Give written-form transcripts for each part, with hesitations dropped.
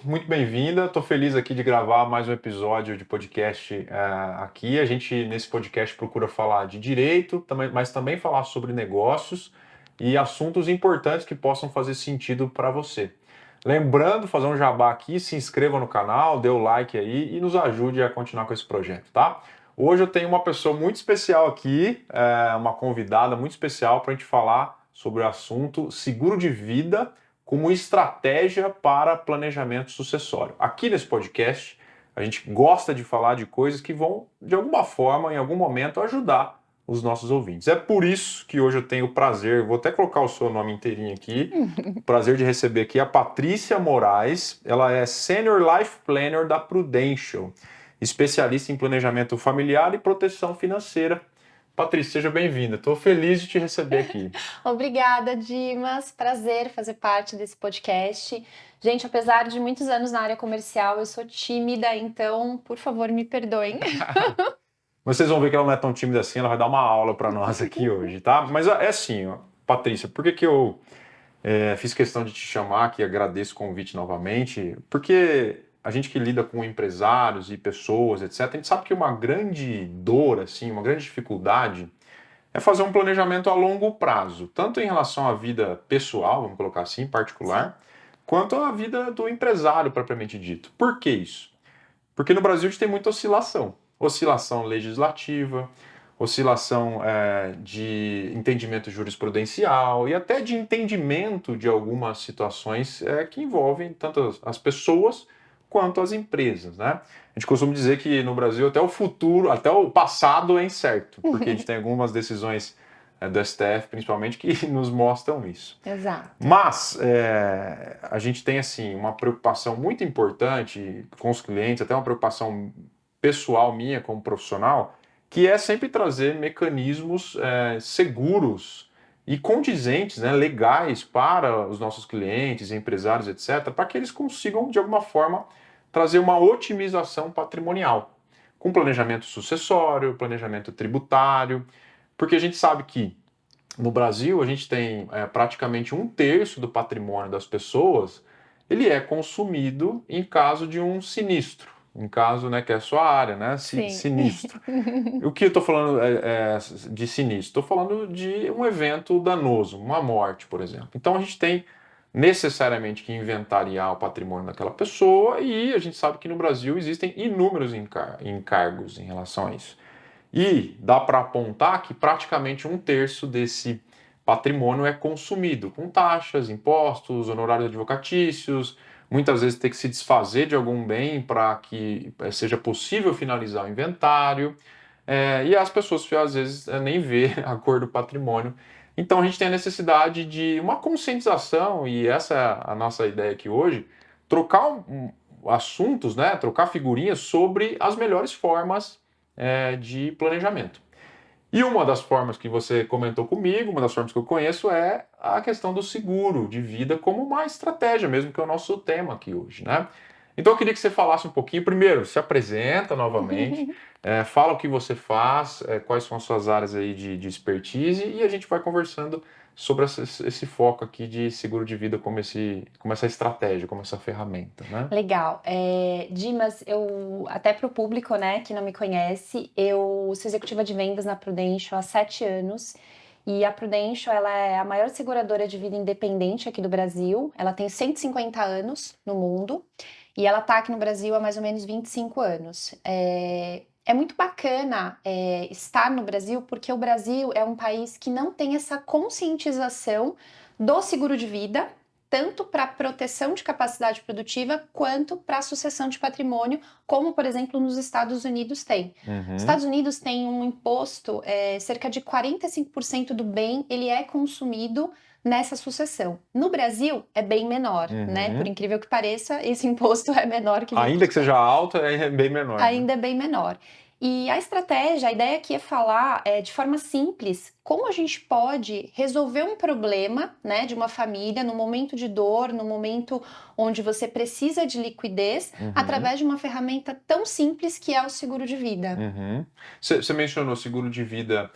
muito bem-vinda. Estou feliz aqui de gravar mais um episódio de podcast aqui. A gente, nesse podcast, procura falar de direito, mas também falar sobre negócios e assuntos importantes que possam fazer sentido para você. Lembrando, fazer um jabá aqui, se inscreva no canal, dê o like aí e nos ajude a continuar com esse projeto, tá? Hoje eu tenho uma pessoa muito especial aqui, uma convidada muito especial para a gente falar sobre o assunto seguro de vida como estratégia para planejamento sucessório. Aqui nesse podcast, a gente gosta de falar de coisas que vão, de alguma forma, em algum momento, ajudar os nossos ouvintes. É por isso que hoje eu tenho o prazer, vou até colocar o seu nome inteirinho aqui, o prazer de receber aqui a Patrícia Moraes. Ela é Senior Life Planner da Prudential, especialista em planejamento familiar e proteção financeira. Patrícia, seja bem-vinda. Estou feliz de te receber aqui. Obrigada, Dimas. Prazer fazer parte desse podcast. Gente, apesar de muitos anos na área comercial, eu sou tímida, então, por favor, me perdoem. Vocês vão ver que ela não é tão tímida assim, ela vai dar uma aula para nós aqui hoje, tá? Mas é assim, ó, Patrícia, por que eu fiz questão de te chamar aqui, agradeço o convite novamente, porque a gente que lida com empresários e pessoas, etc., a gente sabe que uma grande dor, assim, uma grande dificuldade é fazer um planejamento a longo prazo, tanto em relação à vida pessoal, vamos colocar assim, particular, quanto à vida do empresário propriamente dito. Por que isso? Porque no Brasil a gente tem muita oscilação. Oscilação legislativa, oscilação de entendimento jurisprudencial e até de entendimento de algumas situações que envolvem tanto as pessoas quanto as empresas, né? A gente costuma dizer que no Brasil até o futuro, até o passado é incerto, porque a gente tem algumas decisões do STF, principalmente, que nos mostram isso. Exato. Mas a gente tem assim uma preocupação muito importante com os clientes, até uma preocupação pessoal minha como profissional, que é sempre trazer mecanismos seguros e condizentes, né, legais para os nossos clientes, empresários, etc., para que eles consigam, de alguma forma, trazer uma otimização patrimonial, com planejamento sucessório, planejamento tributário, porque a gente sabe que no Brasil, a gente tem praticamente um terço do patrimônio das pessoas, ele é consumido em caso de um sinistro, em caso, né, que é a sua área, né, Sim. sinistro. O que eu estou falando de sinistro? Estou falando de um evento danoso, uma morte, por exemplo. Então a gente tem necessariamente que inventariar o patrimônio daquela pessoa e a gente sabe que no Brasil existem inúmeros encargos em relação a isso. E dá para apontar que praticamente um terço desse patrimônio é consumido com taxas, impostos, honorários advocatícios, muitas vezes tem que se desfazer de algum bem para que seja possível finalizar o inventário, e as pessoas às vezes nem vê a cor do patrimônio. Então a gente tem a necessidade de uma conscientização, e essa é a nossa ideia aqui hoje, trocar assuntos, né, trocar figurinhas sobre as melhores formas de planejamento. E uma das formas que você comentou comigo, uma das formas que eu conheço é a questão do seguro de vida como uma estratégia mesmo, que é o nosso tema aqui hoje, né? Então eu queria que você falasse um pouquinho, primeiro, se apresenta novamente, fala o que você faz, quais são as suas áreas aí de expertise e a gente vai conversando sobre esse foco aqui de seguro de vida como essa estratégia, como essa ferramenta, né? Legal. Dimas, eu até para o público, né, que não me conhece, eu sou executiva de vendas na Prudential há 7 anos. E a Prudential, ela é a maior seguradora de vida independente aqui do Brasil. Ela tem 150 anos no mundo e ela está aqui no Brasil há mais ou menos 25 anos. É muito bacana estar no Brasil porque o Brasil é um país que não tem essa conscientização do seguro de vida, tanto para proteção de capacidade produtiva quanto para sucessão de patrimônio, como, por exemplo, nos Estados Unidos tem. Os Estados Unidos tem um imposto, cerca de 45% do bem ele é consumido nessa sucessão. No Brasil é bem menor, né? Por incrível que pareça, esse imposto é menor que 20%. Ainda que seja alto, é bem menor. Ainda é bem menor. E a estratégia, a ideia aqui é falar de forma simples como a gente pode resolver um problema, né, de uma família no momento de dor, no momento onde você precisa de liquidez, através de uma ferramenta tão simples que é o seguro de vida. Você mencionou seguro de vida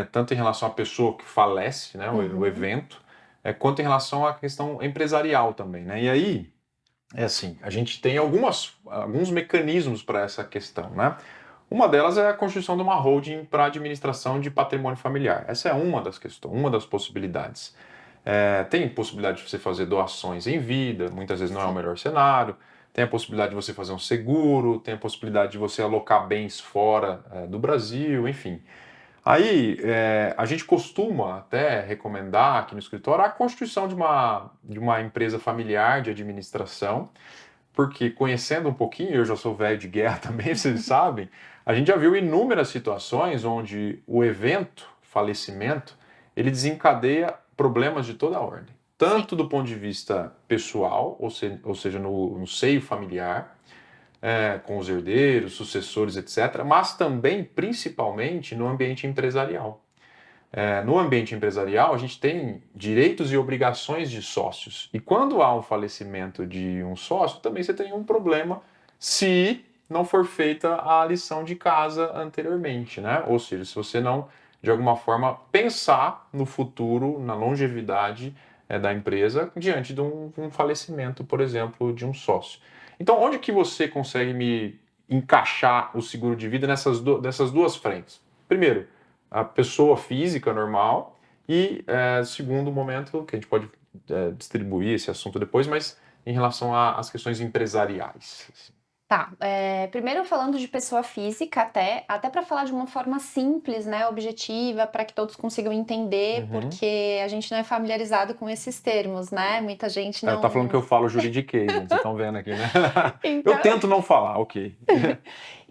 tanto em relação à pessoa que falece, né, o evento, quanto em relação à questão empresarial também, né? E aí É assim, a gente tem alguns mecanismos para essa questão, né? Uma delas é a constituição de uma holding para administração de patrimônio familiar. Essa é uma das questões, uma das possibilidades. Tem possibilidade de você fazer doações em vida, muitas vezes não é o Sim. melhor cenário. Tem a possibilidade de você fazer um seguro, tem a possibilidade de você alocar bens fora do Brasil, enfim. Aí, a gente costuma até recomendar aqui no escritório a constituição de uma empresa familiar de administração, porque conhecendo um pouquinho, eu já sou velho de guerra também, vocês sabem, a gente já viu inúmeras situações onde o evento, falecimento, ele desencadeia problemas de toda a ordem. Sim. Tanto do ponto de vista pessoal, ou seja, no seio familiar, com os herdeiros, sucessores, etc., mas também, principalmente, no ambiente empresarial. No ambiente empresarial, a gente tem direitos e obrigações de sócios. E quando há um falecimento de um sócio, também você tem um problema se não for feita a lição de casa anteriormente, né? Ou seja, se você não, de alguma forma, pensar no futuro, na longevidade da empresa, diante de um falecimento, por exemplo, de um sócio. Então, onde que você consegue me encaixar o seguro de vida dessas duas frentes? Primeiro, a pessoa física normal e segundo momento, que a gente pode distribuir esse assunto depois, mas em relação às questões empresariais. Tá, primeiro falando de pessoa física até para falar de uma forma simples, né, objetiva, para que todos consigam entender, Uhum. porque a gente não é familiarizado com esses termos, né? Muita gente Tá falando que não. eu falo juridiquês, gente, vocês estão vendo aqui, né? Eu Então, tento não falar, ok.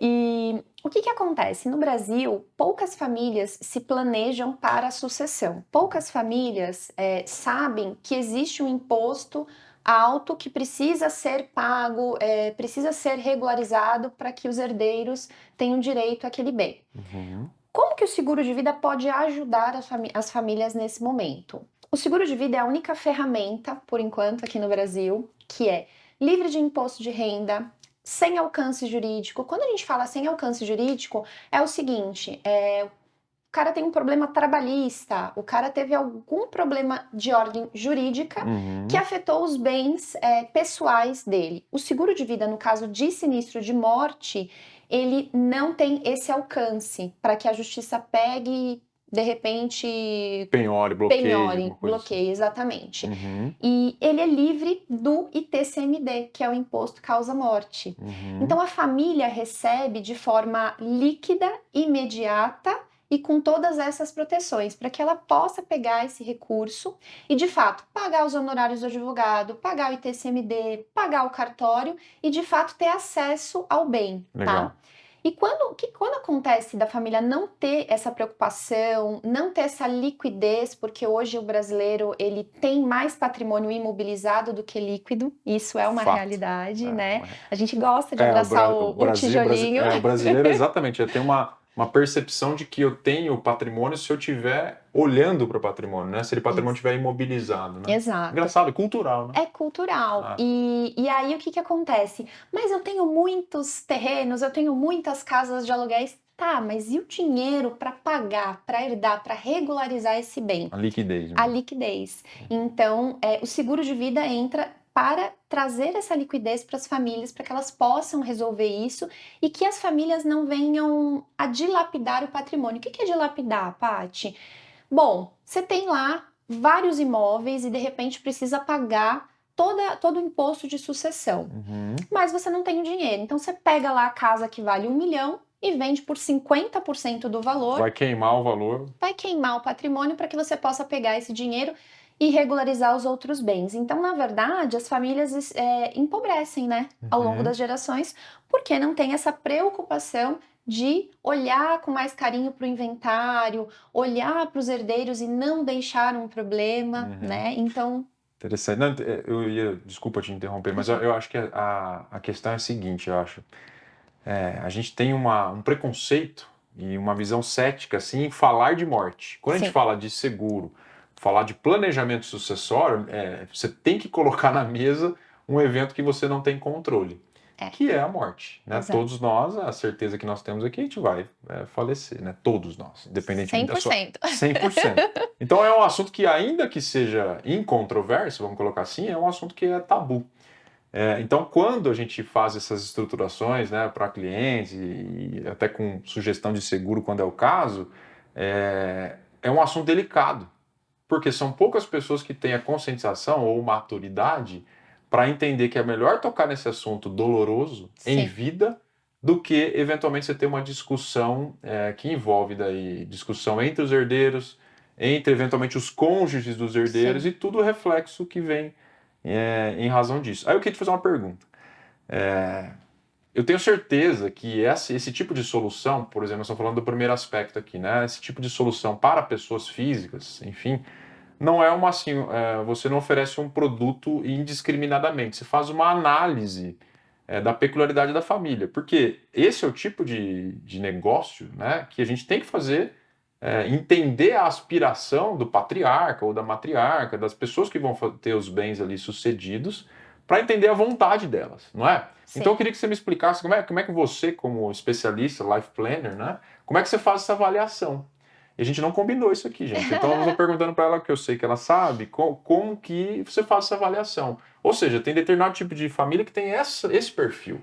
e o que que acontece? No Brasil, poucas famílias se planejam para a sucessão. Poucas famílias sabem que existe um imposto alto que precisa ser pago, precisa ser regularizado para que os herdeiros tenham direito àquele bem. Uhum. Como que o seguro de vida pode ajudar as famílias nesse momento? O seguro de vida é a única ferramenta, por enquanto, aqui no Brasil, que é livre de imposto de renda, sem alcance jurídico. Quando a gente fala sem alcance jurídico, é o seguinte: o cara tem um problema trabalhista, o cara teve algum problema de ordem jurídica que Uhum. afetou os bens pessoais dele. O seguro de vida, no caso de sinistro de morte, ele não tem esse alcance para que a justiça pegue, de repente, Penhore, bloqueio, penhore, alguma coisa assim. bloqueie, exatamente. Uhum. E ele é livre do ITCMD, que é o Imposto Causa-Morte. Então Uhum. a família recebe de forma líquida, imediata e com todas essas proteções, para que ela possa pegar esse recurso e, de fato, pagar os honorários do advogado, pagar o ITCMD, pagar o cartório e, de fato, ter acesso ao bem, tá? Legal. E quando acontece da família não ter essa preocupação, não ter essa liquidez, porque hoje o brasileiro ele tem mais patrimônio imobilizado do que líquido, isso é uma Fato. realidade, É, né? uma A gente gosta de abraçar o tijolinho. O brasileiro, exatamente, tem uma percepção de que eu tenho patrimônio se eu estiver olhando para o patrimônio, né? Se ele patrimônio Isso, estiver imobilizado, né? exato. Engraçado, é cultural, né? É cultural. Ah, E aí o que que acontece? Mas eu tenho muitos terrenos, eu tenho muitas casas de aluguéis. Tá, mas e o dinheiro para pagar, para herdar, para regularizar esse bem? a liquidez A mesmo. liquidez. Então, o seguro de vida entra para trazer essa liquidez para as famílias, para que elas possam resolver isso e que as famílias não venham a dilapidar o patrimônio. O que que é dilapidar, Paty? Bom, você tem lá vários imóveis e de repente precisa pagar todo o imposto de sucessão, Uhum. mas você não tem o dinheiro. Então você pega lá a casa que vale 1 milhão e vende por 50% do valor, Vai queimar o valor. vai queimar o patrimônio para que você possa pegar esse dinheiro e regularizar os outros bens. Então, na verdade, as famílias empobrecem, né, ao longo Uhum. das gerações, porque não tem essa preocupação de olhar com mais carinho para o inventário, olhar para os herdeiros e não deixar um problema, Uhum. né? Então, Interessante. Não, desculpa te interromper, mas eu acho que a questão é a seguinte, eu acho. A gente tem um preconceito e uma visão cética assim, em falar de morte. Quando a gente sim, fala de seguro, falar de planejamento sucessório, você tem que colocar na mesa um evento que você não tem controle, é, que é a morte. Né? exato. Todos nós, a certeza que nós temos aqui, a gente vai falecer, né? Todos nós, independentemente da sua... 100%. 100%. Então é um assunto que, ainda que seja incontroverso, vamos colocar assim, é um assunto que é tabu. Então, quando a gente faz essas estruturações, né, para clientes e até com sugestão de seguro, quando é o caso, é um assunto delicado, porque são poucas pessoas que têm a conscientização ou maturidade para entender que é melhor tocar nesse assunto doloroso em Sim, vida do que eventualmente você ter uma discussão que envolve daí discussão entre os herdeiros, entre eventualmente os cônjuges dos herdeiros sim. e tudo o reflexo que vem em razão disso. Aí eu queria te fazer uma pergunta. Eu tenho certeza que esse tipo de solução, por exemplo, nós estamos falando do primeiro aspecto aqui, né? Esse tipo de solução para pessoas físicas, enfim, não é uma assim, você não oferece um produto indiscriminadamente, você faz uma análise da peculiaridade da família, porque esse é o tipo de negócio, né, que a gente tem que fazer, entender a aspiração do patriarca ou da matriarca, das pessoas que vão ter os bens ali sucedidos, para entender a vontade delas, não é? Então eu Sim. queria que você me explicasse como é que você, como especialista, life planner, né, como é que você faz essa avaliação? E a gente não combinou isso aqui, gente. Então eu estou perguntando para ela, que eu sei que ela sabe, como que você faz essa avaliação. Ou seja, tem determinado tipo de família que tem esse perfil.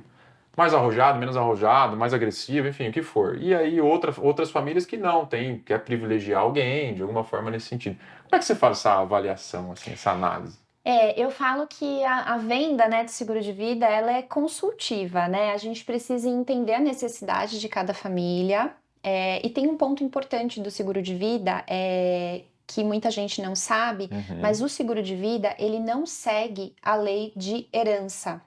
Mais arrojado, menos arrojado, mais agressivo, enfim, o que for. E aí outras famílias que não, quer privilegiar alguém, de alguma forma nesse sentido. Como é que você faz essa avaliação, assim, essa análise? Eu falo que a venda, né, do seguro de vida, ela é consultiva, né? A gente precisa entender a necessidade de cada família. E tem um ponto importante do seguro de vida, que muita gente não sabe, mas Uhum. o seguro de vida, ele não segue a lei de herança.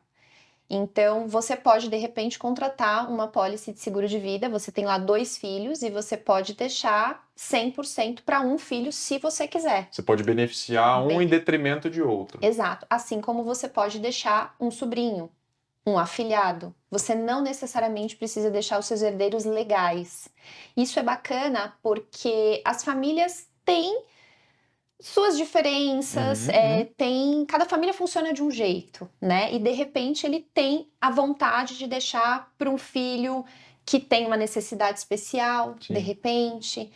Então, você pode, de repente, contratar uma pólice de seguro de vida. Você tem lá 2 filhos e você pode deixar 100% para um filho, se você quiser. Você pode beneficiar um em Bene detrimento de outro. Exato. Assim como você pode deixar um sobrinho, um afilhado. Você não necessariamente precisa deixar os seus herdeiros legais. Isso é bacana porque as famílias têm suas diferenças, Uhum, uhum. cada família funciona de um jeito, né? E de repente ele tem a vontade de deixar para um filho que tem uma necessidade especial, de Sim. repente.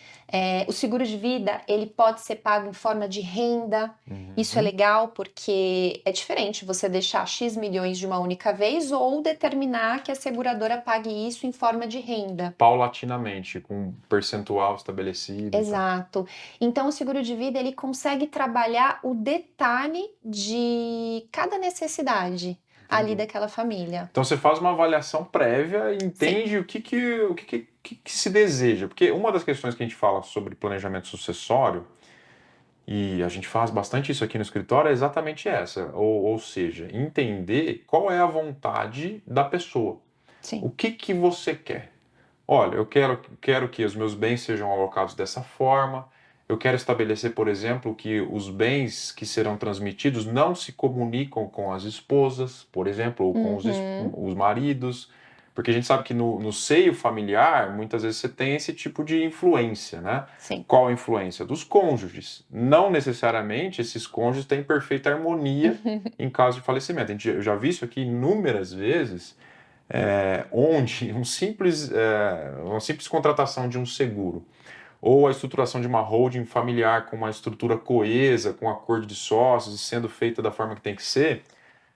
O seguro de vida, ele pode ser pago em forma de renda. Isso é Uhum. legal porque é diferente você deixar X milhões de uma única vez ou determinar que a seguradora pague isso em forma de renda. Paulatinamente, com um percentual estabelecido e tal. Exato. Então o seguro de vida ele consegue trabalhar o detalhe de cada necessidade ali Entendi. daquela família. Então você faz uma avaliação prévia e Sim, entende o que se deseja. Porque uma das questões que a gente fala sobre planejamento sucessório, e a gente faz bastante isso aqui no escritório, é exatamente essa. Ou seja, entender qual é a vontade da pessoa. O sim. que você quer? Olha, eu quero que os meus bens sejam alocados dessa forma. Eu quero estabelecer, por exemplo, que os bens que serão transmitidos não se comunicam com as esposas, por exemplo, ou com Uhum. os maridos, porque a gente sabe que no seio familiar, muitas vezes você tem esse tipo de influência, né? Sim. Qual a influência? Dos cônjuges. Não necessariamente esses cônjuges têm perfeita harmonia em caso de falecimento. Eu já vi isso aqui inúmeras vezes onde uma simples contratação de um seguro ou a estruturação de uma holding familiar com uma estrutura coesa, com acordo de sócios e sendo feita da forma que tem que ser,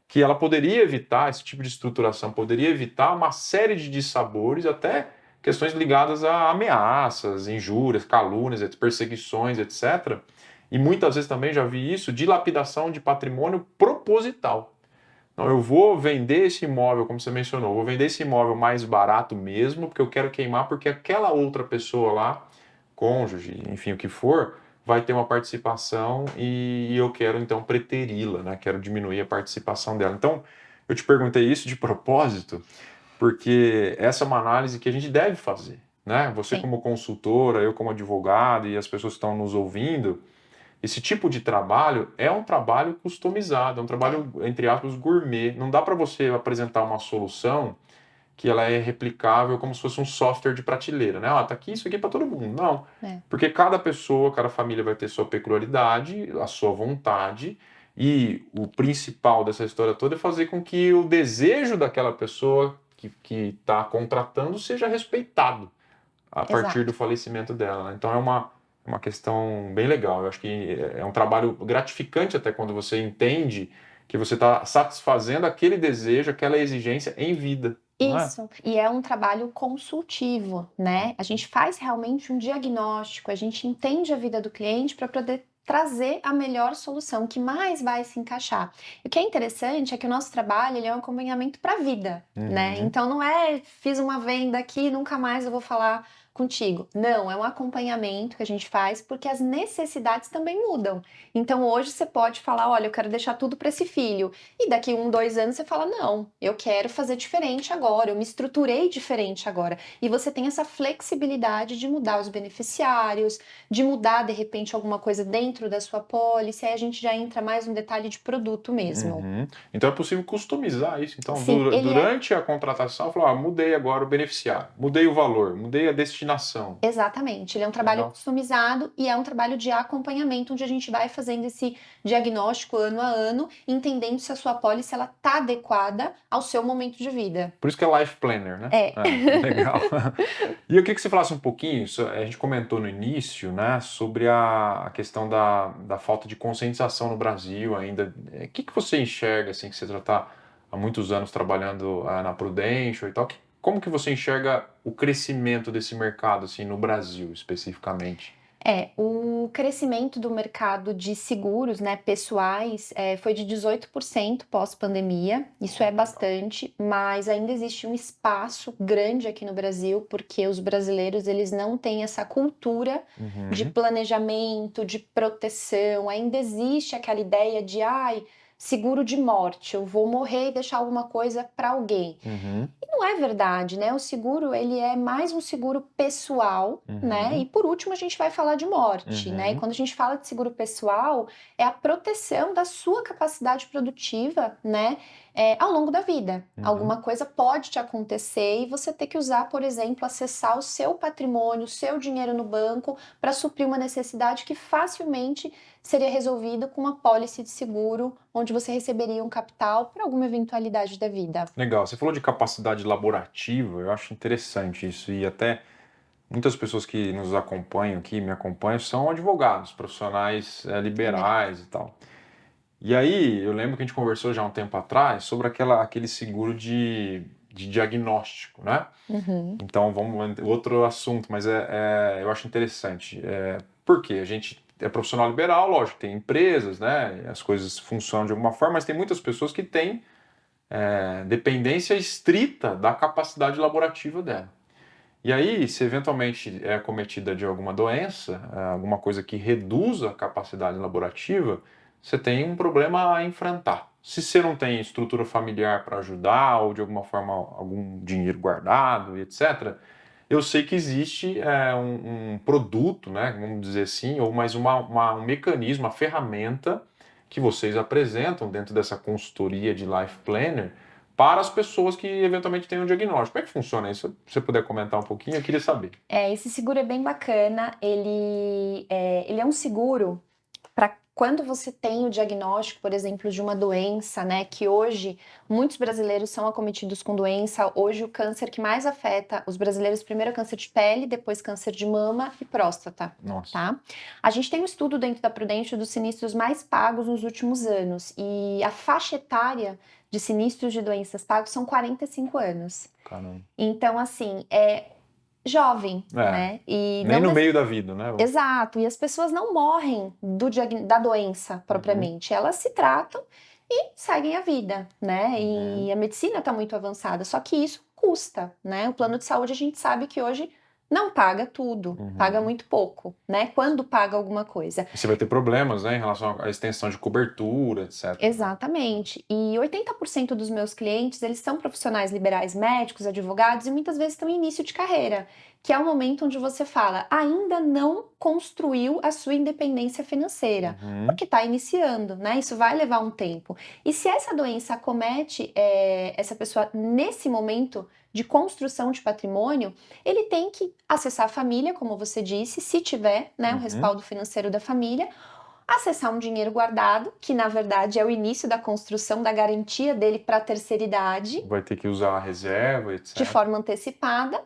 que ela poderia evitar, esse tipo de estruturação poderia evitar uma série de dissabores, até questões ligadas a ameaças, injúrias, calúnias, perseguições, etc. E muitas vezes também já vi isso, dilapidação de patrimônio proposital. Não, eu vou vender esse imóvel, como você mencionou, vou vender esse imóvel mais barato mesmo, porque eu quero queimar, porque aquela outra pessoa lá, cônjuge, enfim, o que for, vai ter uma participação e eu quero então preteri-la, né? Quero diminuir a participação dela. Então, eu te perguntei isso de propósito, porque essa é uma análise que a gente deve fazer, né? Você Sim. como consultora, eu como advogado e as pessoas que estão nos ouvindo, esse tipo de trabalho é um trabalho customizado, é um É. trabalho, entre aspas, gourmet. Não dá para você apresentar uma solução que ela é replicável como se fosse um software de prateleira, né? Ah, tá aqui isso aqui para todo mundo. Não. É. Porque cada pessoa, cada família vai ter sua peculiaridade, a sua vontade, e o principal dessa história toda é fazer com que o desejo daquela pessoa que está contratando seja respeitado a partir do Exato. falecimento dela, né? Então é uma questão bem legal. Eu acho que é um trabalho gratificante até quando você entende que você está satisfazendo aquele desejo, aquela exigência em vida, não é? Isso, e é um trabalho consultivo, né? A gente faz realmente um diagnóstico, a gente entende a vida do cliente para poder trazer a melhor solução, que mais vai se encaixar. E o que é interessante é que o nosso trabalho, ele é um acompanhamento para a vida, né? Uhum. Então não é fiz uma venda aqui, nunca mais eu vou falar contigo. Não, é um acompanhamento que a gente faz porque as necessidades também mudam. Então hoje você pode falar, olha, eu quero deixar tudo para esse filho. E daqui 1, 2 anos você fala, não, eu quero fazer diferente agora, eu me estruturei diferente agora. E você tem essa flexibilidade de mudar os beneficiários, de mudar, de repente, alguma coisa dentro da sua pólice, aí a gente já entra mais no detalhe de produto mesmo. Uhum. Então é possível customizar isso. Então, Sim, ele é durante a contratação, falar, mudei agora o beneficiário, mudei o valor, mudei a destinação. exatamente, ele é um trabalho Legal. customizado e é um trabalho de acompanhamento, onde a gente vai fazendo esse diagnóstico ano a ano, entendendo se a sua pólice ela tá adequada ao seu momento de vida. Por isso que é Life Planner, né? É. Legal. E eu queria que você falasse um pouquinho, a gente comentou no início, né, sobre a questão da falta de conscientização no Brasil ainda. O que você enxerga, assim, que você já está há muitos anos trabalhando na Prudential e tal, como que você enxerga o crescimento desse mercado, assim, no Brasil, especificamente? O crescimento do mercado de seguros, né, pessoais, foi de 18% pós-pandemia. Isso é bastante, mas ainda existe um espaço grande aqui no Brasil, porque os brasileiros, eles não têm essa cultura de Uhum, planejamento, de proteção. Ainda existe aquela ideia de, ai, seguro de morte, eu vou morrer e deixar alguma coisa para alguém. uhum, Não é verdade, né? O seguro, ele é mais um seguro pessoal, né? E uhum, por último, a gente vai falar de morte, né? E uhum, quando a gente fala de seguro pessoal, é a proteção da sua capacidade produtiva, né? Ao longo da vida. uhum. Alguma coisa pode te acontecer e você ter que usar, por exemplo, acessar o seu patrimônio, o seu dinheiro no banco para suprir uma necessidade que facilmente seria resolvida com uma pólice de seguro, onde você receberia um capital para alguma eventualidade da vida. Legal. Você falou de capacidade laborativa, eu acho interessante isso. E até muitas pessoas que nos acompanham aqui, me acompanham, são advogados, profissionais Liberais. liberais e tal. E aí, eu lembro que a gente conversou já há um tempo atrás sobre aquele seguro de diagnóstico, né? Uhum. Então, outro assunto, mas eu acho interessante. Porque a gente é profissional liberal, lógico, tem empresas, né? As coisas funcionam de alguma forma, mas tem muitas pessoas que têm dependência estrita da capacidade laborativa dela. E aí, se eventualmente é acometida de alguma doença, alguma coisa que reduza a capacidade laborativa, você tem um problema a enfrentar. Se você não tem estrutura familiar para ajudar, ou de alguma forma algum dinheiro guardado, e etc., eu sei que existe um produto, né, vamos dizer assim, ou mais um mecanismo, uma ferramenta que vocês apresentam dentro dessa consultoria de Life Planner para as pessoas que eventualmente têm um diagnóstico. Como é que funciona isso? Se você puder comentar um pouquinho, eu queria saber. Esse seguro é bem bacana. Ele é um seguro para quando você tem o diagnóstico, por exemplo, de uma doença, né? Que hoje muitos brasileiros são acometidos com doença. Hoje o câncer que mais afeta os brasileiros, primeiro é câncer de pele, depois câncer de mama e próstata. Nossa. Tá? A gente tem um estudo dentro da Prudential dos sinistros mais pagos nos últimos anos e a faixa etária de sinistros de doenças pagos são 45 anos. Caramba. Então, assim, é jovem, É, né? E nem não no meio da vida, né? exato, e as pessoas não morrem da doença Uhum, propriamente, elas se tratam e seguem a vida, né? uhum, E a medicina está muito avançada, só que isso custa, né? O plano de saúde a gente sabe que hoje não paga tudo, paga uhum. muito pouco, né? Quando paga alguma coisa. E você vai ter problemas, né, em relação à extensão de cobertura, etc, né? Exatamente. E 80% dos meus clientes, eles são profissionais liberais, médicos, advogados e muitas vezes estão em início de carreira, que é o momento onde você fala, ainda não construiu a sua independência financeira, Uhum, porque está iniciando, né? Isso vai levar um tempo. E se essa doença acomete essa pessoa nesse momento de construção de patrimônio, ele tem que acessar a família, como você disse, se tiver, né, o uhum. respaldo financeiro da família, acessar um dinheiro guardado, que na verdade é o início da construção da garantia dele para a terceira idade, Vai ter que usar a reserva, de etc. forma antecipada,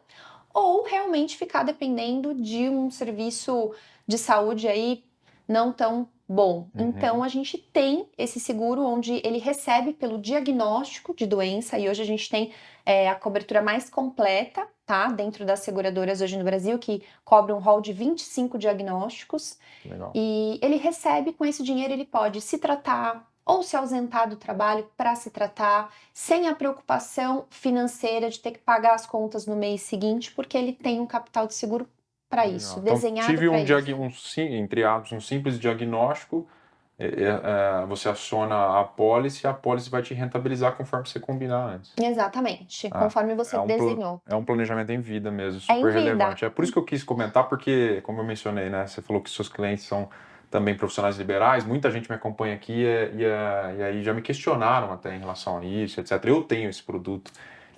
ou realmente ficar dependendo de um serviço de saúde aí não tão Bom, então a gente tem esse seguro onde ele recebe pelo diagnóstico de doença e hoje a gente tem a cobertura mais completa, tá? Dentro das seguradoras hoje no Brasil, que cobre um rol de 25 diagnósticos. Legal. E ele recebe, com esse dinheiro, ele pode se tratar ou se ausentar do trabalho para se tratar, sem a preocupação financeira de ter que pagar as contas no mês seguinte, porque ele tem um capital de seguro para isso, Legal. Então, desenhado tive para isso. entre aspas, um simples diagnóstico, você aciona a pólice vai te rentabilizar conforme você combinar antes. Exatamente, Ah, conforme você desenhou. é um planejamento em vida mesmo, É em super vida. relevante. É por isso que eu quis comentar, porque, como eu mencionei, né, você falou que seus clientes são também profissionais liberais, muita gente me acompanha aqui e aí já me questionaram até em relação a isso, etc. Eu tenho esse produto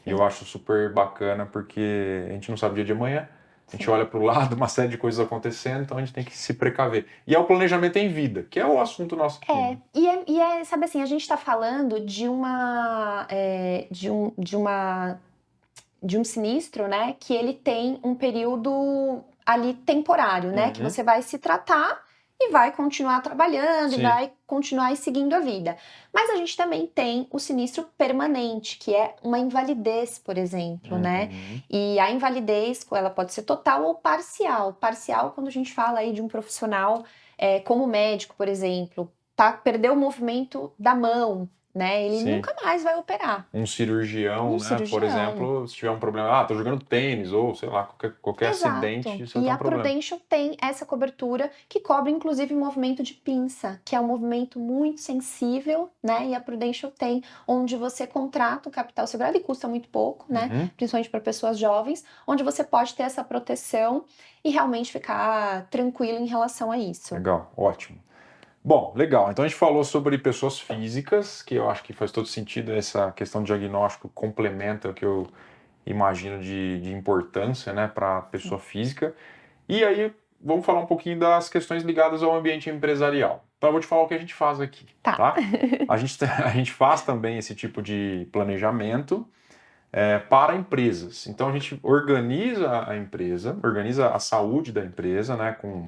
e eu acho super bacana porque a gente não sabe o dia de amanhã, a gente olha para o lado, uma série de coisas acontecendo, então a gente tem que se precaver. E é o planejamento em vida, que é o assunto nosso aqui, né? Sabe assim, a gente está falando de de um sinistro, né, que ele tem um período ali temporário, né, que você vai se tratar e vai continuar trabalhando e Sim. vai continuar aí seguindo a vida. Mas a gente também tem o sinistro permanente, que é uma invalidez, por exemplo, né? E a invalidez, ela pode ser total ou parcial. Parcial, quando a gente fala aí de um profissional, como médico, por exemplo, perdeu o movimento da mão, né? Ele Sim. nunca mais vai operar. Um cirurgião, né? Por Cirurgião. exemplo, se tiver um problema, tô jogando tênis ou sei lá, qualquer Exato. acidente, você E tem um a problema. Prudential tem essa cobertura que cobre inclusive o movimento de pinça, que é um movimento muito sensível, né? E a Prudential tem, onde você contrata o capital segurado e custa muito pouco, né? Principalmente para pessoas jovens, onde você pode ter essa proteção e realmente ficar tranquilo em relação a isso. Legal, ótimo. Bom, legal. Então a gente falou sobre pessoas físicas, que eu acho que faz todo sentido, essa questão de diagnóstico complementa o que eu imagino de importância, né, para a pessoa física. E aí vamos falar um pouquinho das questões ligadas ao ambiente empresarial. Então eu vou te falar o que a gente faz aqui, tá? A gente faz também esse tipo de planejamento para empresas. Então a gente organiza a empresa, organiza a saúde da empresa, né, com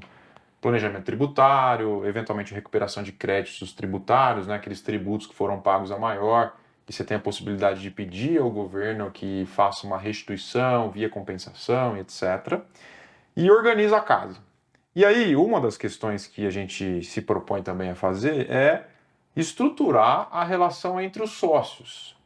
planejamento tributário, eventualmente recuperação de créditos tributários, né, aqueles tributos que foram pagos a maior, que você tem a possibilidade de pedir ao governo que faça uma restituição via compensação, etc. E organiza a casa. E aí, uma das questões que a gente se propõe também a fazer é estruturar a relação entre os sócios.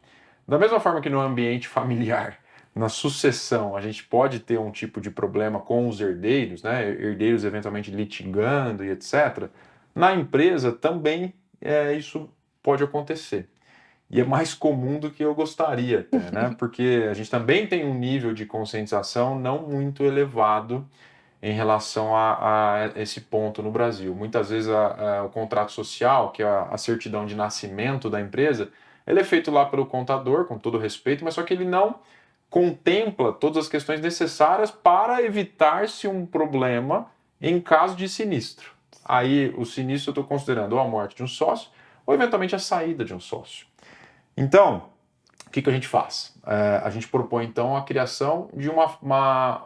Da mesma forma que no ambiente familiar, na sucessão, a gente pode ter um tipo de problema com os herdeiros, né? Herdeiros eventualmente litigando e etc. Na empresa também isso pode acontecer. E é mais comum do que eu gostaria até, né? Porque a gente também tem um nível de conscientização não muito elevado em relação a esse ponto no Brasil. Muitas vezes o contrato social, que é a certidão de nascimento da empresa, ele é feito lá pelo contador, com todo respeito, mas só que ele não contempla todas as questões necessárias para evitar-se um problema em caso de sinistro. Aí, o sinistro eu estou considerando ou a morte de um sócio, ou eventualmente a saída de um sócio. Então, o que a gente faz? A gente propõe, então, a criação de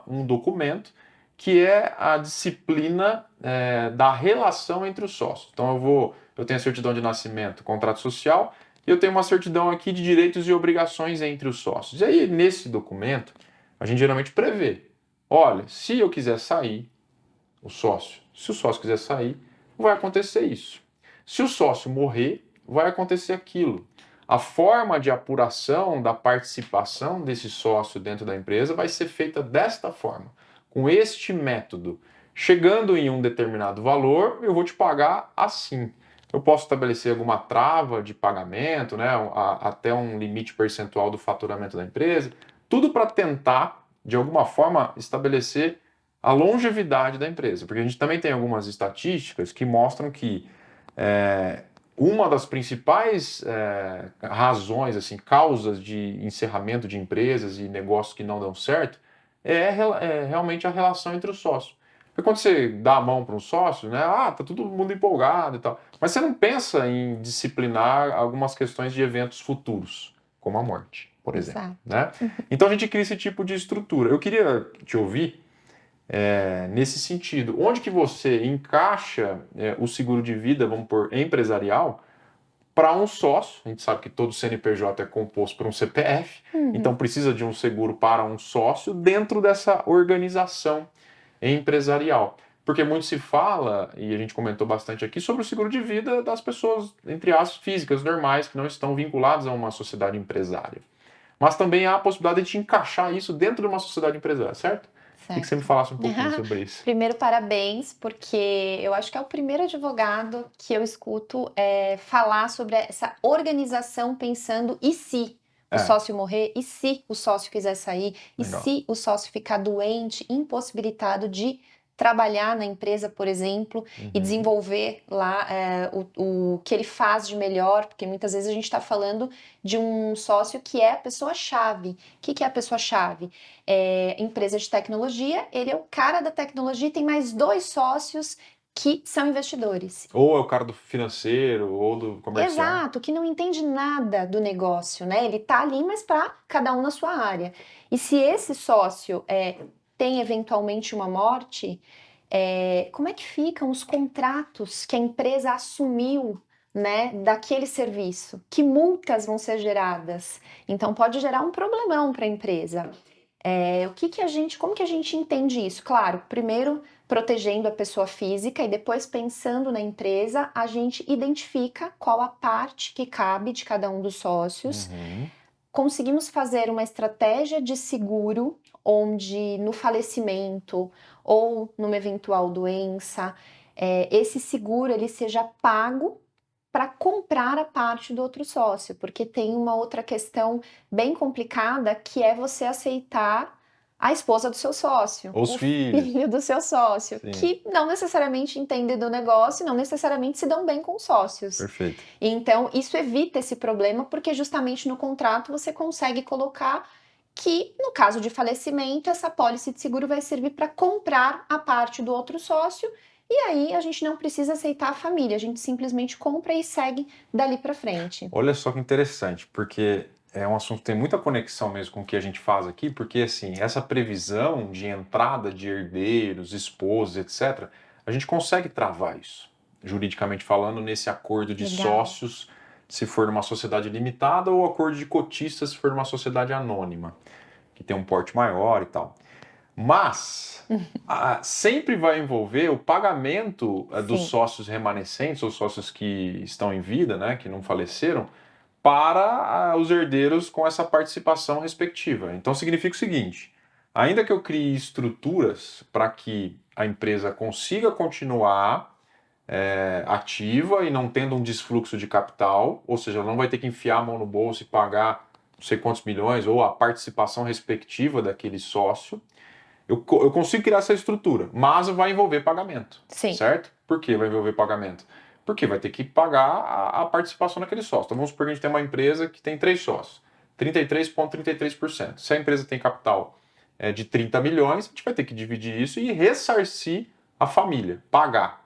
um documento que é a disciplina da relação entre os sócios. Então, eu tenho a certidão de nascimento, contrato social, e eu tenho uma certidão aqui de direitos e obrigações entre os sócios. E aí, nesse documento, a gente geralmente prevê, olha, se eu quiser sair, se o sócio quiser sair, vai acontecer isso. Se o sócio morrer, vai acontecer aquilo. A forma de apuração da participação desse sócio dentro da empresa vai ser feita desta forma, com este método. Chegando em um determinado valor, eu vou te pagar assim. Eu posso estabelecer alguma trava de pagamento, né, até um limite percentual do faturamento da empresa, tudo para tentar, de alguma forma, estabelecer a longevidade da empresa, porque a gente também tem algumas estatísticas que mostram que uma das principais razões, assim, causas de encerramento de empresas e negócios que não dão certo é realmente a relação entre os sócios. Porque quando você dá a mão para um sócio, né, tá todo mundo empolgado e tal, mas você não pensa em disciplinar algumas questões de eventos futuros, como a morte, por exemplo. Né? Então a gente cria esse tipo de estrutura. Eu queria te ouvir nesse sentido. Onde que você encaixa o seguro de vida, vamos pôr, empresarial, para um sócio? A gente sabe que todo CNPJ é composto por um CPF, então precisa de um seguro para um sócio dentro dessa organização empresarial. Porque muito se fala, e a gente comentou bastante aqui, sobre o seguro de vida das pessoas, entre aspas, físicas, normais, que não estão vinculadas a uma sociedade empresária. Mas também há a possibilidade de encaixar isso dentro de uma sociedade empresária, certo? Queria que você me Certo. falasse um pouquinho sobre isso. Primeiro, parabéns, porque eu acho que é o primeiro advogado que eu escuto falar sobre essa organização pensando e se o É, sócio morrer, e se o sócio quiser sair, e legal. se o sócio ficar doente, impossibilitado de trabalhar na empresa, por exemplo, e desenvolver lá o que ele faz de melhor, porque muitas vezes a gente está falando de um sócio que é a pessoa-chave. O que é a pessoa-chave? Empresa de tecnologia, ele é o cara da tecnologia e tem mais 2 sócios que são investidores. Ou é o cara do financeiro, ou do comercial. Exato, que não entende nada do negócio, né? Ele tá ali, mas para cada um na sua área. E se esse sócio tem eventualmente uma morte, como é que ficam os contratos que a empresa assumiu, né, daquele serviço? Que multas vão ser geradas? Então pode gerar um problemão para a empresa. Como que a gente entende isso? Claro, primeiro protegendo a pessoa física e depois pensando na empresa, a gente identifica qual a parte que cabe de cada um dos sócios. Conseguimos fazer uma estratégia de seguro onde no falecimento ou numa eventual doença, esse seguro ele seja pago para comprar a parte do outro sócio, porque tem uma outra questão bem complicada que é você aceitar a esposa do seu sócio, Os o filhos. filho do seu sócio, Sim, que não necessariamente entendem do negócio, não necessariamente se dão bem com sócios. perfeito. Então, isso evita esse problema, porque justamente no contrato você consegue colocar que, no caso de falecimento, essa pólice de seguro vai servir para comprar a parte do outro sócio. E aí a gente não precisa aceitar a família, a gente simplesmente compra e segue dali para frente. Olha só que interessante, porque é um assunto que tem muita conexão mesmo com o que a gente faz aqui, porque assim, essa previsão de entrada de herdeiros, esposos, etc., a gente consegue travar isso, juridicamente falando, nesse acordo de Legal. sócios, se for numa sociedade limitada, ou acordo de cotistas, se for numa sociedade anônima, que tem um porte maior e tal. Mas sempre vai envolver o pagamento dos Sim, sócios remanescentes, ou sócios que estão em vida, né, que não faleceram, para os herdeiros com essa participação respectiva. Então significa o seguinte: ainda que eu crie estruturas para que a empresa consiga continuar ativa e não tendo um desfluxo de capital, ou seja, ela não vai ter que enfiar a mão no bolso e pagar não sei quantos milhões ou a participação respectiva daquele sócio, eu consigo criar essa estrutura, mas vai envolver pagamento, sim, certo? Por que vai envolver pagamento? Porque vai ter que pagar a participação naquele sócio. Então vamos supor que a gente tem uma empresa que tem 3 sócios, 33,33%. Se a empresa tem capital de 30 milhões, a gente vai ter que dividir isso e ressarcir a família, pagar.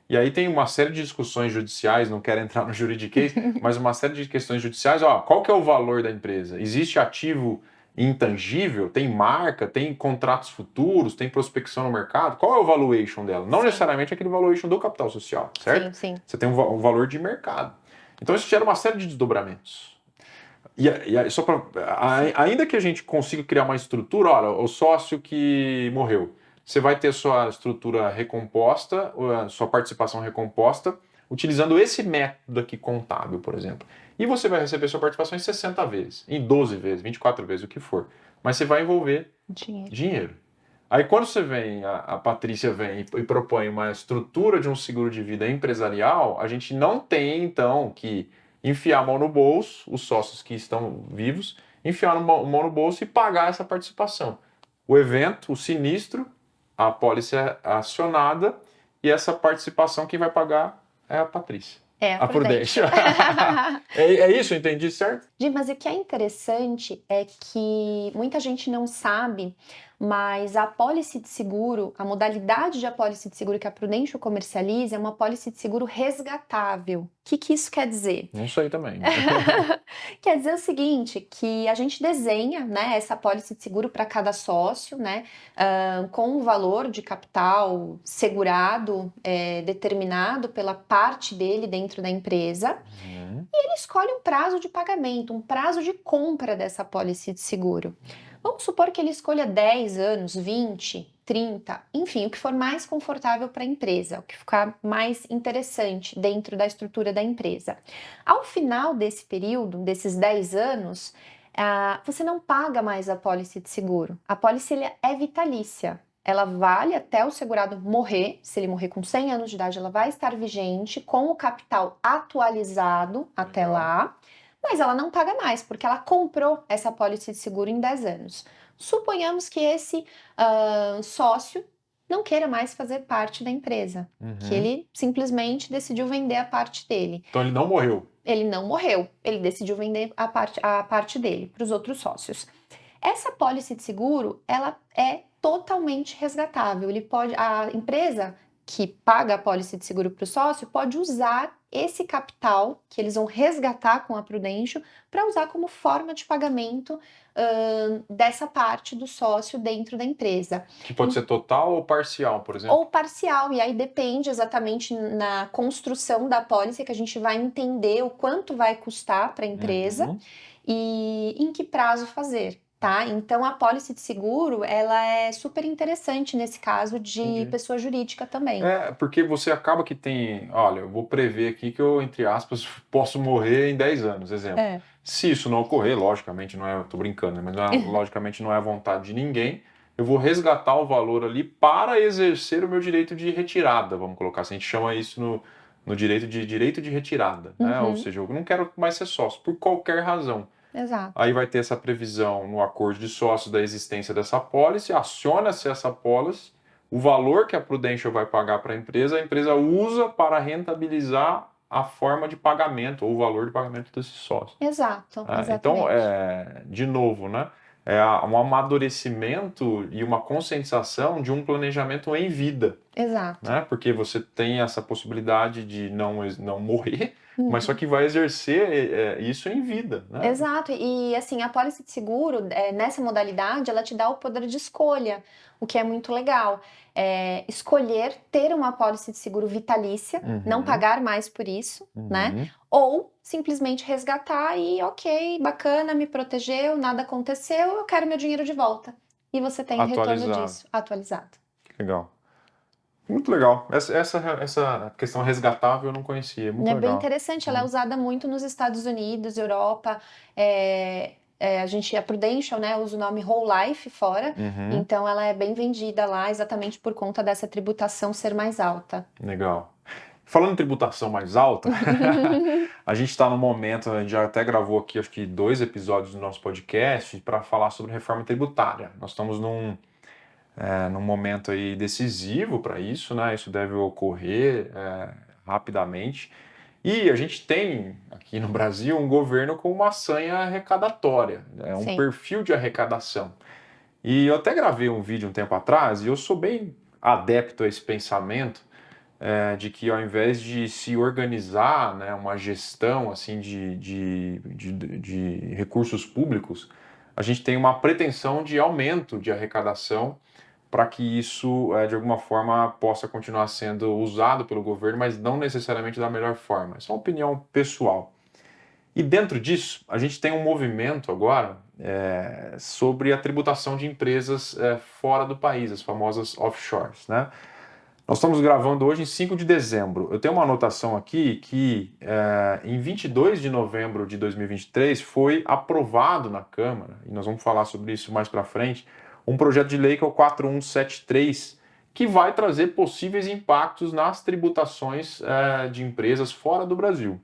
E aí tem uma série de discussões judiciais, não quero entrar no juridiquês, mas uma série de questões judiciais. Qual que é o valor da empresa? Existe ativo intangível? Tem marca? Tem contratos futuros? Tem prospecção no mercado? Qual é o valuation dela? Não sim, necessariamente aquele valuation do capital social, certo? sim. Você tem um valor de mercado. Então isso gera uma série de desdobramentos. Só para ainda que a gente consiga criar uma estrutura, olha, o sócio que morreu, você vai ter sua estrutura recomposta, a sua participação recomposta, utilizando esse método aqui contábil, por exemplo. E você vai receber sua participação em 60 vezes, em 12 vezes, 24 vezes, o que for. Mas você vai envolver Dinheiro. dinheiro. Aí quando você vem, a Patrícia vem e propõe uma estrutura de um seguro de vida empresarial, a gente não tem, então, que enfiar a mão no bolso, os sócios que estão vivos, enfiar a mão no bolso e pagar essa participação. O evento, o sinistro, a pólice é acionada e essa participação quem vai pagar é a Patrícia. É a A Prudência. Prudência. É isso, eu entendi certo? Mas o que é interessante é que muita gente não sabe mas a apólice de seguro, a modalidade de apólice de seguro que a Prudential comercializa é uma apólice de seguro resgatável. O que isso quer dizer? Não sei também. Quer dizer o seguinte, que a gente desenha, né, essa apólice de seguro para cada sócio, né, com um valor de capital segurado, determinado pela parte dele dentro da empresa, e ele escolhe um prazo de pagamento, um prazo de compra dessa apólice de seguro. Vamos supor que ele escolha 10 anos, 20, 30, enfim, o que for mais confortável para a empresa, o que ficar mais interessante dentro da estrutura da empresa. Ao final desse período, desses 10 anos, você não paga mais a apólice de seguro. A apólice é vitalícia. Ela vale até o segurado morrer. Se ele morrer com 100 anos de idade, ela vai estar vigente com o capital atualizado até lá, mas ela não paga mais, porque ela comprou essa apólice de seguro em 10 anos. Suponhamos que esse sócio não queira mais fazer parte da empresa, que ele simplesmente decidiu vender a parte dele. Então ele não morreu. Ele não morreu, ele decidiu vender a parte dele para os outros sócios. Essa apólice de seguro, ela é totalmente resgatável. A empresa que paga a apólice de seguro para o sócio pode usar esse capital que eles vão resgatar com a Prudential para usar como forma de pagamento dessa parte do sócio dentro da empresa. Que pode ser total ou parcial, por exemplo? Ou parcial, e aí depende exatamente na construção da apólice que a gente vai entender o quanto vai custar para a empresa e em que prazo fazer. Tá? Então, a apólice de seguro, ela é super interessante nesse caso de pessoa jurídica também. Porque você acaba que tem... Olha, eu vou prever aqui que eu, entre aspas, posso morrer em 10 anos, exemplo. Se isso não ocorrer, logicamente, não é... Eu tô brincando, mas logicamente não é a vontade de ninguém. Eu vou resgatar o valor ali para exercer o meu direito de retirada, vamos colocar assim. A gente chama isso no direito de retirada, né? Ou seja, eu não quero mais ser sócio, por qualquer razão. Exato. Aí vai ter essa previsão no acordo de sócios da existência dessa apólice, aciona-se essa apólice, o valor que a Prudential vai pagar para a empresa usa para rentabilizar a forma de pagamento ou o valor de pagamento desse sócio. Exato, exatamente. Então, de novo, né? Um amadurecimento e uma conscientização de um planejamento em vida. Exato. Né? Porque você tem essa possibilidade de não morrer, mas só que vai exercer isso em vida. Né? Exato, e assim, a apólice de seguro, nessa modalidade, ela te dá o poder de escolha, o que é muito legal. Escolher ter uma apólice de seguro vitalícia, não pagar mais por isso, né? Ou simplesmente resgatar e, ok, bacana, me protegeu, nada aconteceu, eu quero meu dinheiro de volta. E você tem o retorno disso, atualizado. Legal. Muito legal. Essa questão resgatável eu não conhecia. Muito legal. É bem interessante. Ela é usada muito nos Estados Unidos, Europa. A Prudential, né, usa o nome Whole Life fora. Então, ela é bem vendida lá exatamente por conta dessa tributação ser mais alta. Legal. Falando em tributação mais alta, a gente está no momento, a gente já até gravou aqui, acho que 2 episódios do nosso podcast para falar sobre reforma tributária. Nós estamos num momento aí decisivo para isso, né? Isso deve ocorrer rapidamente. E a gente tem aqui no Brasil um governo com uma sanha arrecadatória, um perfil de arrecadação. E eu até gravei um vídeo um tempo atrás e eu sou bem adepto a esse pensamento de que ao invés de se organizar, né, uma gestão assim de recursos públicos, a gente tem uma pretensão de aumento de arrecadação para que isso, de alguma forma, possa continuar sendo usado pelo governo, mas não necessariamente da melhor forma. Essa é uma opinião pessoal. E dentro disso, a gente tem um movimento agora sobre a tributação de empresas fora do país, as famosas offshores, né? Nós estamos gravando hoje em 5 de dezembro. Eu tenho uma anotação aqui que em 22 de novembro de 2023 foi aprovado na Câmara, e nós vamos falar sobre isso mais para frente, um projeto de lei que é o 4173, que vai trazer possíveis impactos nas tributações de empresas fora do Brasil.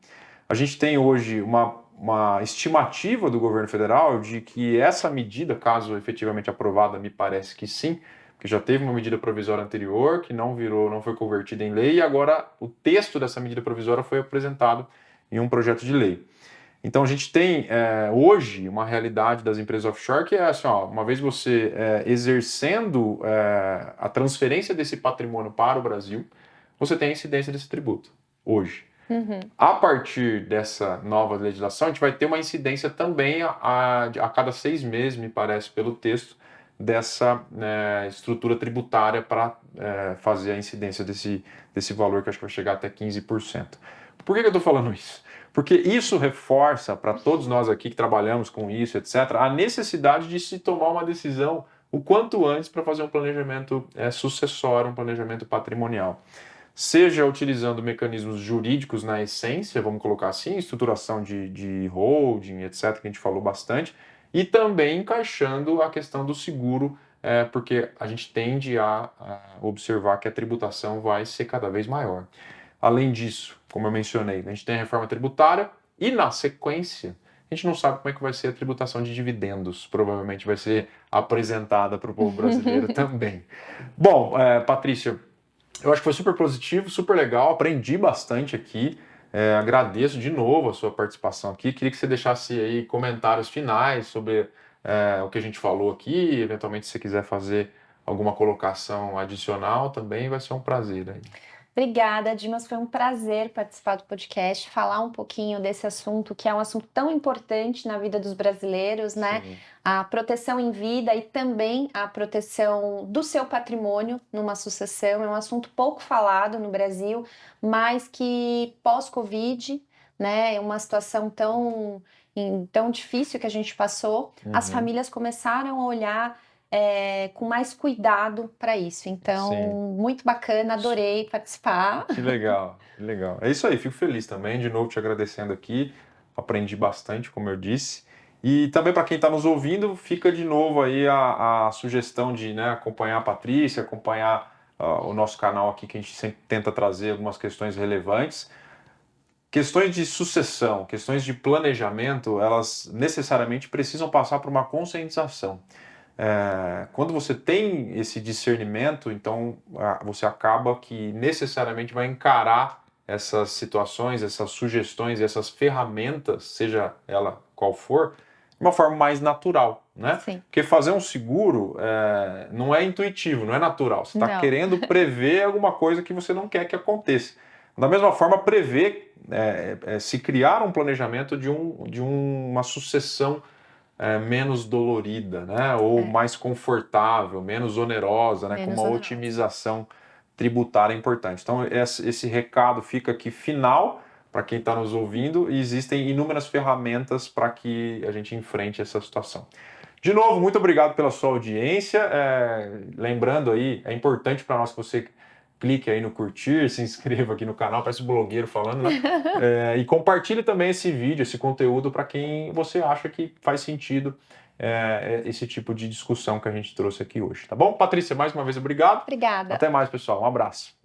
A gente tem hoje uma estimativa do governo federal de que essa medida, caso efetivamente aprovada, me parece que sim, porque já teve uma medida provisória anterior que não foi convertida em lei, e agora o texto dessa medida provisória foi apresentado em um projeto de lei. Então a gente tem hoje uma realidade das empresas offshore que é assim, ó, uma vez você exercendo a transferência desse patrimônio para o Brasil, você tem a incidência desse tributo, hoje. A partir dessa nova legislação, a gente vai ter uma incidência também a cada 6 meses, me parece, pelo texto, dessa estrutura tributária para fazer a incidência desse valor, que acho que vai chegar até 15%. Por que eu estou falando isso? Porque isso reforça para todos nós aqui que trabalhamos com isso, etc., a necessidade de se tomar uma decisão o quanto antes para fazer um planejamento sucessório, um planejamento patrimonial. Seja utilizando mecanismos jurídicos na essência, vamos colocar assim, estruturação de holding, etc., que a gente falou bastante, e também encaixando a questão do seguro, porque a gente tende a observar que a tributação vai ser cada vez maior. Além disso, como eu mencionei, a gente tem a reforma tributária e, na sequência, a gente não sabe como é que vai ser a tributação de dividendos. Provavelmente vai ser apresentada para o povo brasileiro também. Bom, Patrícia, eu acho que foi super positivo, super legal, aprendi bastante aqui. Agradeço de novo a sua participação aqui. Queria que você deixasse aí comentários finais sobre o que a gente falou aqui. Eventualmente, se você quiser fazer alguma colocação adicional, também vai ser um prazer aí. Obrigada, Dimas. Foi um prazer participar do podcast, falar um pouquinho desse assunto, que é um assunto tão importante na vida dos brasileiros, né? Sim. A proteção em vida e também a proteção do seu patrimônio numa sucessão. É um assunto pouco falado no Brasil, mas que pós-Covid, né? É uma situação tão difícil que a gente passou, as famílias começaram a olhar com mais cuidado para isso. Então, Sim. muito bacana, adorei participar. Que legal, que legal. É isso aí, fico feliz também, de novo te agradecendo aqui, aprendi bastante, como eu disse. E também para quem está nos ouvindo, fica de novo aí a sugestão de acompanhar a Patrícia, acompanhar o nosso canal aqui, que a gente sempre tenta trazer algumas questões relevantes. Questões de sucessão, questões de planejamento, elas necessariamente precisam passar por uma conscientização. Quando você tem esse discernimento, então você acaba que necessariamente vai encarar essas situações, essas sugestões, essas ferramentas, seja ela qual for, de uma forma mais natural, né? Sim. Porque fazer um seguro não é intuitivo, não é natural. Você está querendo prever alguma coisa que você não quer que aconteça. Da mesma forma, prever, se criar um planejamento de uma sucessão menos dolorida, né? Ou mais confortável, menos onerosa, né? Com uma otimização tributária importante. Então, esse recado fica aqui final para quem está nos ouvindo, e existem inúmeras ferramentas para que a gente enfrente essa situação. De novo, muito obrigado pela sua audiência. Lembrando aí, é importante para nós que você clique aí no curtir, se inscreva aqui no canal, parece blogueiro falando, né? E compartilhe também esse vídeo, esse conteúdo para quem você acha que faz sentido esse tipo de discussão que a gente trouxe aqui hoje, tá bom? Patrícia, mais uma vez, obrigado. Obrigada. Até mais, pessoal. Um abraço.